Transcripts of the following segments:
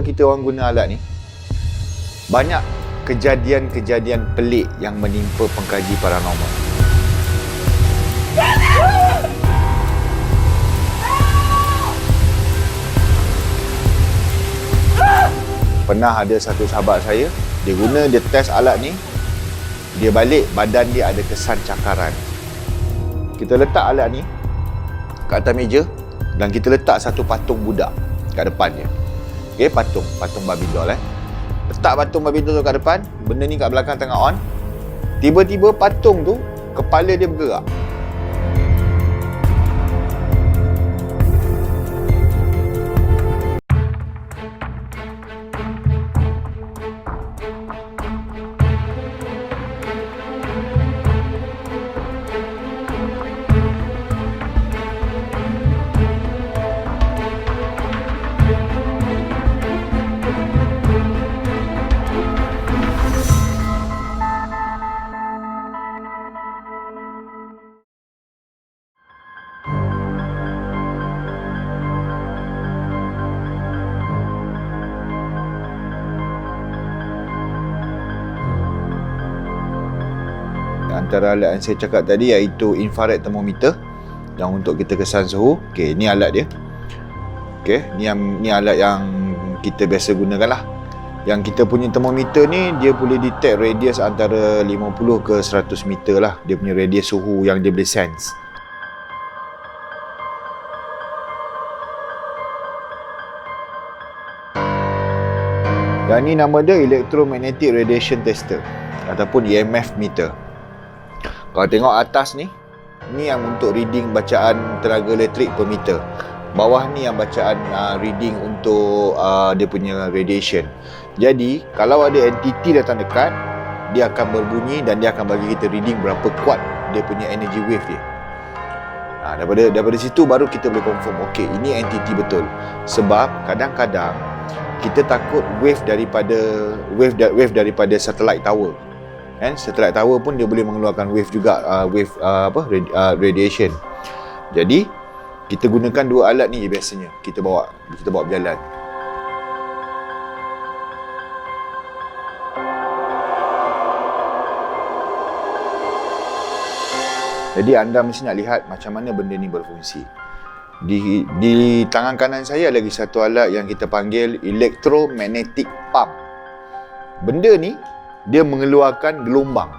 kita orang guna alat ni, banyak kejadian-kejadian pelik yang menimpa pengkaji paranormal. Pernah ada satu sahabat saya, dia test alat ni, dia balik badan dia ada kesan cakaran. Kita letak alat ni kat atas meja dan kita letak satu patung budak kat depan dia. Okey, patung babi doll Letak patung babi doll tu kat depan, benda ni kat belakang tengah on. Tiba-tiba patung tu kepala dia bergerak. Antara alat yang saya cakap tadi iaitu infrared thermometer yang untuk kita kesan suhu. Okey, ni alat dia. Okey, ni alat yang kita biasa gunakan lah. Yang kita punya thermometer ni dia boleh detect radius antara 50 ke 100 meter lah. Dia punya radius suhu yang dia boleh sense. Yang ni nama dia electromagnetic radiation tester ataupun EMF meter. Kalau tengok atas ni yang untuk reading bacaan tenaga elektrik per meter. Bawah ni yang bacaan reading untuk dia punya radiation. Jadi, kalau ada entiti datang dekat, dia akan berbunyi dan dia akan bagi kita reading berapa kuat dia punya energy wave dia. Daripada situ baru kita boleh confirm, okey, ini entiti betul. Sebab kadang-kadang kita takut wave daripada satellite tower. Satellite tower pun dia boleh mengeluarkan wave juga, radiation. Jadi kita gunakan dua alat ni biasanya kita bawa berjalan. Jadi anda mesti nak lihat macam mana benda ni berfungsi. Di tangan kanan saya lagi satu alat yang kita panggil electromagnetic pump. Benda ni dia mengeluarkan gelombang.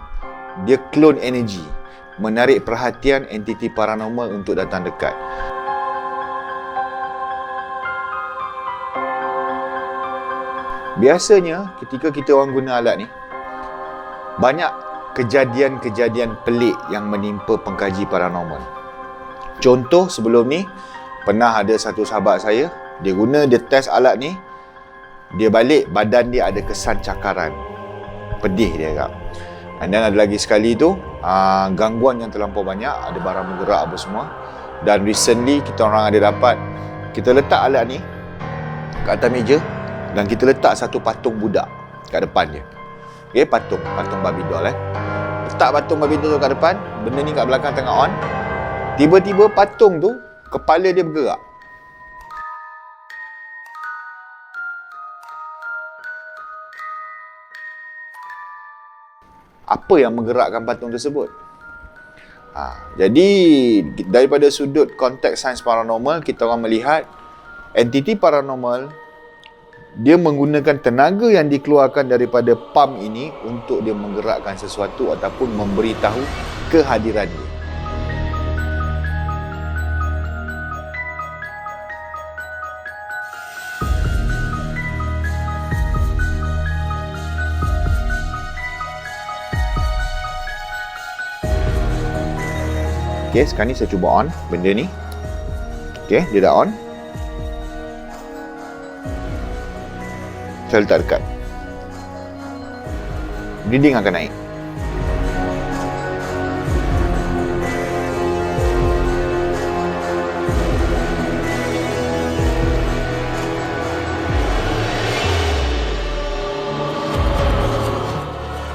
Dia clone energy, menarik perhatian entiti paranormal untuk datang dekat. Biasanya ketika kita orang guna alat ni, banyak kejadian-kejadian pelik yang menimpa pengkaji paranormal. Contoh sebelum ni, pernah ada satu sahabat saya, dia test alat ni, dia balik badan dia ada kesan cakaran. Pedih dia agak. Dan ada lagi sekali tu gangguan yang terlampau banyak, ada barang bergerak apa semua. Dan recently kita orang ada dapat, kita letak alat ni kat atas meja dan kita letak satu patung budak kat depan dia. Okey, patung babi doll Letak patung babi doll tu kat depan, benda ni kat belakang tengah on. Tiba-tiba patung tu kepala dia bergerak. Apa yang menggerakkan patung tersebut? Jadi daripada sudut konteks sains paranormal, kita orang melihat entiti paranormal dia menggunakan tenaga yang dikeluarkan daripada pump ini untuk dia menggerakkan sesuatu ataupun memberitahu kehadiran dia. Okey, sekarang ni saya cuba on benda ni. Okey, dia dah on. Saya letak dekat. Reading akan naik.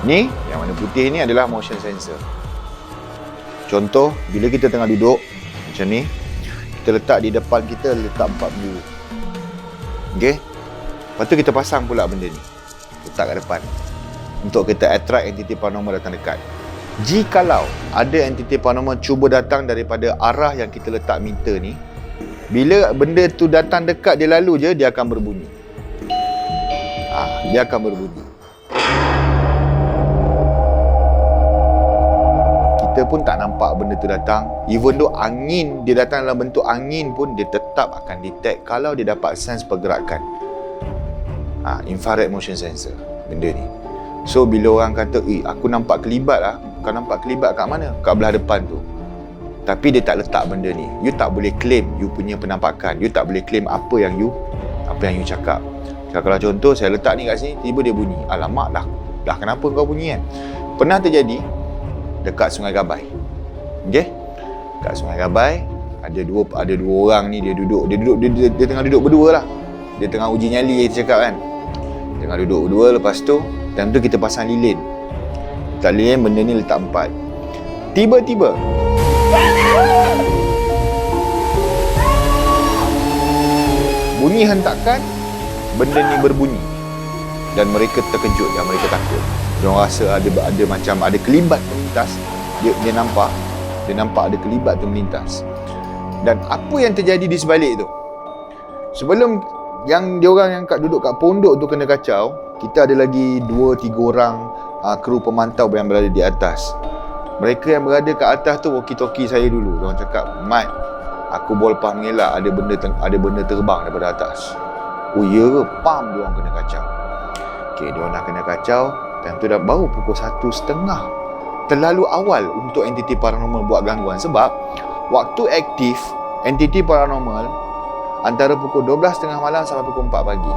Ni, yang warna putih ni adalah motion sensor. Contoh, bila kita tengah duduk macam ni, kita letak di depan kita, letak 4 view. Okey. Lepas tu kita pasang pula benda ni, letak kat depan, untuk kita attract entiti paranormal datang dekat. Jikalau ada entiti paranormal cuba datang daripada arah yang kita letak meter ni, bila benda tu datang dekat dia lalu je, dia akan berbunyi. Dia akan berbunyi. Kita pun tak nampak benda tu datang. Even though angin, dia datang dalam bentuk angin pun, dia tetap akan detect kalau dia dapat sense pergerakan. Infrared motion sensor benda ni. So bila orang kata, aku nampak kelibat lah. Kau nampak kelibat kat mana? Kat belah depan tu. Tapi dia tak letak benda ni. You tak boleh claim you punya penampakan. You tak boleh claim apa yang you cakap. Kalau contoh saya letak ni kat sini, tiba dia bunyi. Alamak dah kenapa kau bunyi kan? Pernah terjadi dekat Sungai Gabai. Okey? Kat Sungai Gabai ada dua orang ni, dia tengah duduk berdua lah. Dia tengah uji nyali, kita cakap kan. Tengah duduk berdua, lepas tu time tu kita pasang lilin. Letak lilin, benda ni letak 4. Tiba-tiba bunyi hentakan, benda ni berbunyi. Dan mereka terkejut dan mereka takut. Diorang rasa ada macam ada kelibat melintas. Dia nampak ada kelibat tu melintas. Dan apa yang terjadi di sebalik tu? Sebelum yang diorang yang duduk kat pondok tu kena kacau, kita ada lagi 2-3 orang kru pemantau yang berada di atas. Mereka yang berada kat atas tu walkie-talkie saya dulu. Diorang cakap, "Mat, aku boleh lepas mengelak ada benda terbang daripada atas." Oh ya ke? Pam, diorang kena kacau. Okey, diorang dah kena kacau. Time tu dah baru pukul 1:30. Terlalu awal untuk entiti paranormal buat gangguan. Sebab waktu aktif entiti paranormal antara pukul 12:30 malam sampai pukul 4 pagi.